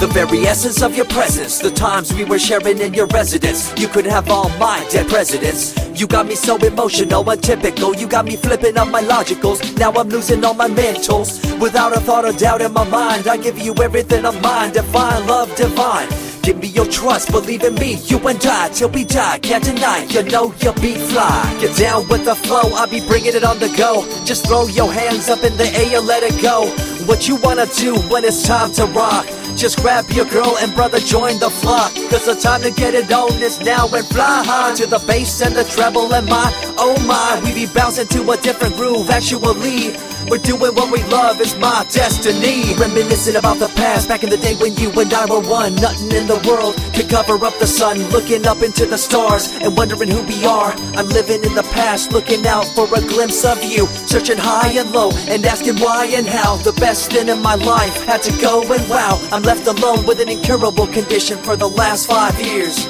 The very essence of your presence, the times we were sharing in your residence. You could have all my dead presidents. You got me so emotional, untypical. You got me flipping up my logicals. Now I'm losing all my mentals. Without a thought or doubt in my mind, I give you everything of mine. Divine love, divine. Give me your trust, believe in me, you and I, till we die, can't deny, you know you'll be fly. Get down with the flow, I'll be bringing it on the go. Just throw your hands up in the air, let it go. What you wanna do when it's time to rock? Just grab your girl and brother, join the flock. Cause the time to get it on is now and fly high. To the bass and the treble and my, oh my. We be bouncing to a different groove, actually. We're doing what we love, it's my destiny. Reminiscing about the past, back in the day when you and I were one. Nothing in the world could cover up the sun. Looking up into the stars and wondering who we are. I'm living in the past, looking out for a glimpse of you. Searching high and low and asking why and how. The best thing in my life had to go and wow. I'm left alone with an incurable condition for the last 5 years.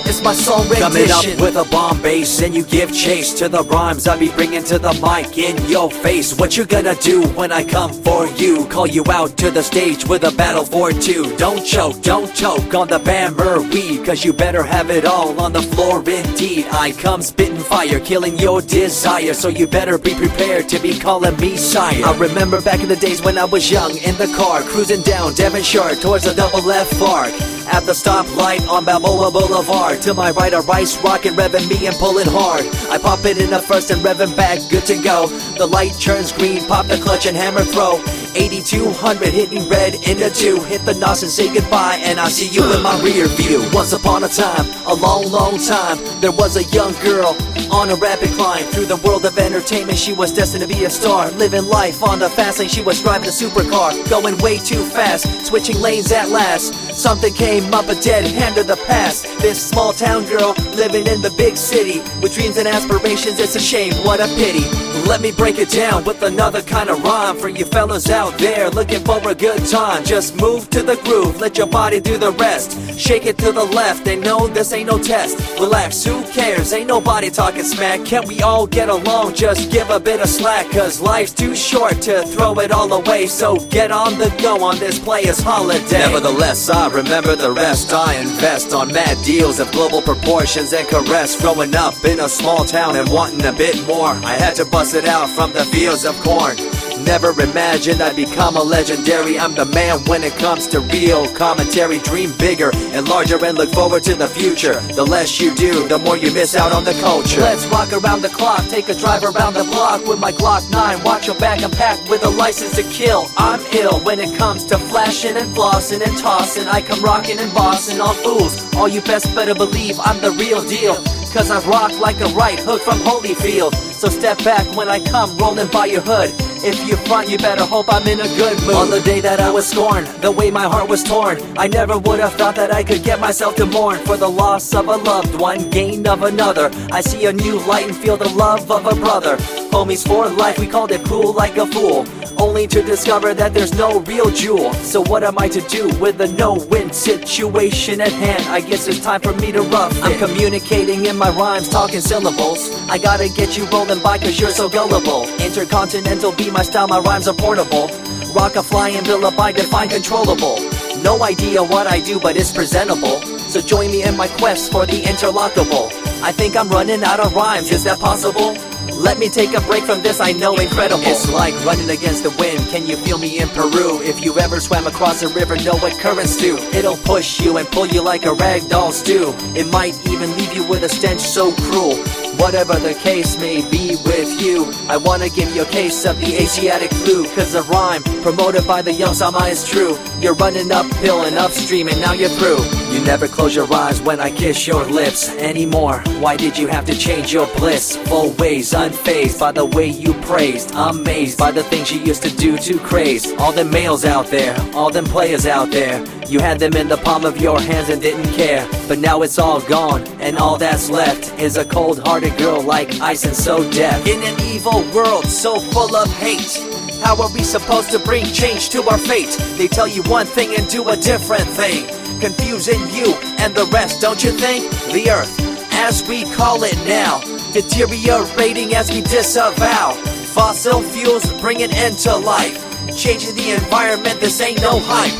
It's my song rendition. Coming up with a bomb bass and you give chase to the rhymes I be bringing to the mic in your face. What you gonna do when I come for you? Call you out to the stage with a battle for two. Don't choke on the bammer cause you better have it all on the floor indeed. I come spitting fire, killing your desire. So you better be prepared to be calling me sire. I remember back in the days when I was young in the car, cruising down Devonshire towards the double F arc. At the stoplight on Balboa Boulevard. To my right, a rice rocket revving me and pulling hard. I pop it in the first and revving back, good to go. The light turns green, pop the clutch and hammer throw. 8200 hitting red in the 2. Hit the NOS and say goodbye and I see you in my rear view. Once upon a time, a long time, there was a young girl on a rapid climb through the world of entertainment. She was destined to be a star, living life on the fast lane. She was driving a supercar, going way too fast, switching lanes at last. Something came up, a dead hand of the past. This small town girl living in the big city with dreams and aspirations. It's a shame, what a pity. Let me break it down with another kind of rhyme for you fellas out there looking for a good time. Just move to the groove, let your body do the rest. Shake it to the left, they know this ain't no test. Relax, who cares, ain't nobody talking smack. Can't we all get along, just give a bit of slack. Cause life's too short to throw it all away. So get on the go on this player's holiday. Nevertheless, I remember the rest. I invest on mad deals of global proportions and caress. Growing up in a small town and wanting a bit more, I had to bust it out from the fields of corn. Never imagined I'd become a legendary. I'm the man when it comes to real commentary. Dream bigger and larger and look forward to the future. The less you do, the more you miss out on the culture. Let's rock around the clock, take a drive around the block with my Glock 9. Watch your back, I'm packed with a license to kill. I'm ill when it comes to flashing and flossing and tossing. I come rocking and bossing on fools. All you best better believe I'm the real deal. Cause I rock like a right hook from Holyfield. So step back when I come rolling by your hood. If you front, you better hope I'm in a good mood. On the day that I was scorned, the way my heart was torn, I never would have thought that I could get myself to mourn for the loss of a loved one, gain of another. I see a new light and feel the love of a brother. Homies for life, we called it cool like a fool, only to discover that there's no real jewel. So what am I to do with a no-win situation at hand? I guess it's time for me to rough it. I'm communicating in my rhymes, talking syllables. I gotta get you rolling by cause you're so gullible. Intercontinental be my style, my rhymes are portable. Rock a flying bill up, I define controllable. No idea what I do, but it's presentable. So join me in my quest for the interlockable. I think I'm running out of rhymes, is that possible? Let me take a break from this, I know incredible. It's like running against the wind, can you feel me in Peru? If you ever swam across a river, know what currents do. It'll push you and pull you like a ragdoll stew. It might even leave you with a stench so cruel. Whatever the case may be with you, I wanna give you a case of the Asiatic flu. Cause the rhyme promoted by the young Sama is true. You're running uphill and upstream and now you're through. You never close your eyes when I kiss your lips anymore. Why did you have to change your bliss? Full ways, unfazed by the way you praised. Amazed by the things you used to do to craze. All them males out there, all them players out there, you had them in the palm of your hands and didn't care. But now it's all gone, and all that's left is a cold-hearted girl like ice and so deaf. In an evil world so full of hate, how are we supposed to bring change to our fate? They tell you one thing and do a different thing, confusing you and the rest, don't you think? The earth, as we call it now, deteriorating as we disavow. Fossil fuels bring an end to life, changing the environment, this ain't no hype.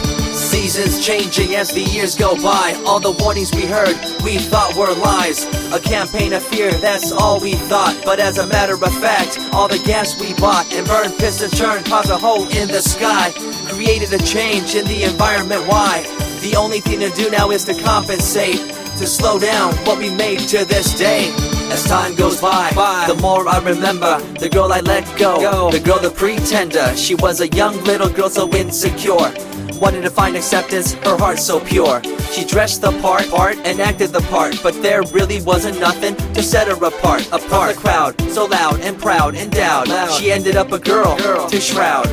Seasons changing as the years go by. All the warnings we heard, we thought were lies. A campaign of fear, that's all we thought. But as a matter of fact, all the gas we bought and burned, pissed and churned caused a hole in the sky. Created a change in the environment, why? The only thing to do now is to compensate, to slow down what we made to this day. As time goes by, the more I remember the girl I let go, the girl, the pretender. She was a young little girl so insecure, wanted to find acceptance, her heart so pure. She dressed the part and acted the part, but there really wasn't nothing to set her apart from the crowd, so loud and proud, endowed. She ended up a girl to shroud.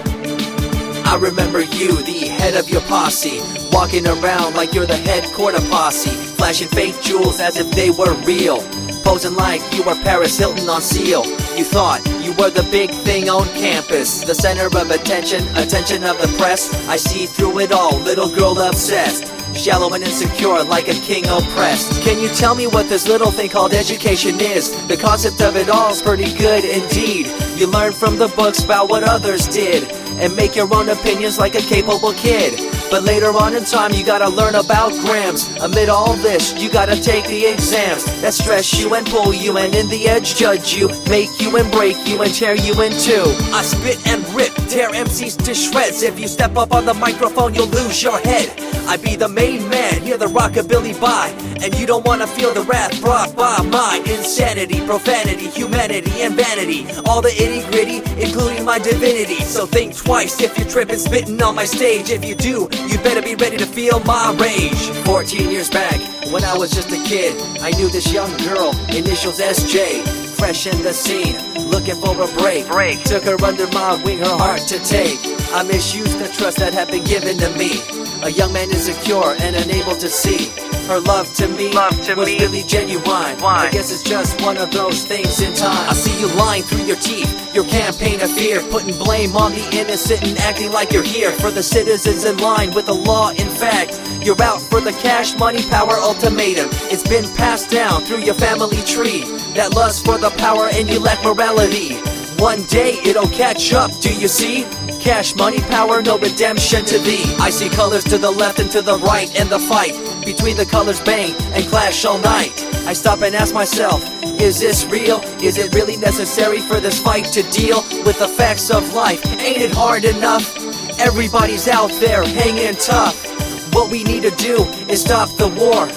I remember you, the head of your posse, walking around like you're the head quarter posse, flashing fake jewels as if they were real, posing like you were Paris Hilton on seal. You thought you were the big thing on campus, the center of attention of the press. I see through it all, little girl obsessed, shallow and insecure like a king oppressed. Can you tell me what this little thing called education is? The concept of it all's pretty good indeed. You learn from the books about what others did and make your own opinions like a capable kid. But later on in time you gotta learn about grams. Amid all this you gotta take the exams that stress you and pull you, and in the edge judge you, make you and break you and tear you in two. I spit and rip, tear MCs to shreds. If you step up on the microphone you'll lose your head. I be the main man, hear the rockabilly by, and you don't wanna feel the wrath brought by my insanity, profanity, humanity, and vanity. All the itty gritty, including my divinity. So think twice if you're tripping, spitting on my stage. If you do, you better be ready to feel my rage. 14 years back, when I was just a kid, I knew this young girl, initials SJ, fresh in the scene, looking for a break. Took her under my wing, her heart to take. I misused the trust that had been given to me. A young man insecure and unable to see her love to me was really genuine. I guess it's just one of those things in time. I see you lying through your teeth, your campaign of fear, putting blame on the innocent and acting like you're here for the citizens in line with the law. In fact, you're out for the cash, money, power ultimatum. It's been passed down through your family tree, that lust for the power and you lack morality. One day it'll catch up, do you see? Cash, money, power, no redemption to thee. I see colors to the left and to the right, and the fight between the colors bang and clash all night. I stop and ask myself, is this real? Is it really necessary for this fight to deal with the facts of life? Ain't it hard enough? Everybody's out there hanging tough. What we need to do is stop the war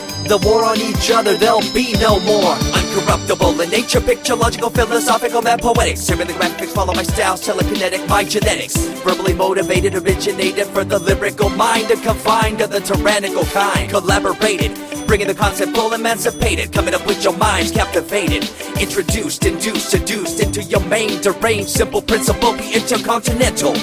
on each other, there'll be no more. Uncorruptible in nature, picture, logical, philosophical, mad poetics. Serving the graphics, follow my style, telekinetic, my genetics. Verbally motivated, originated for the lyrical mind, and confined to the tyrannical kind. Collaborated, bringing the concept full emancipated, coming up with your minds captivated. Introduced, induced, seduced into your main deranged, simple principle, be intercontinental.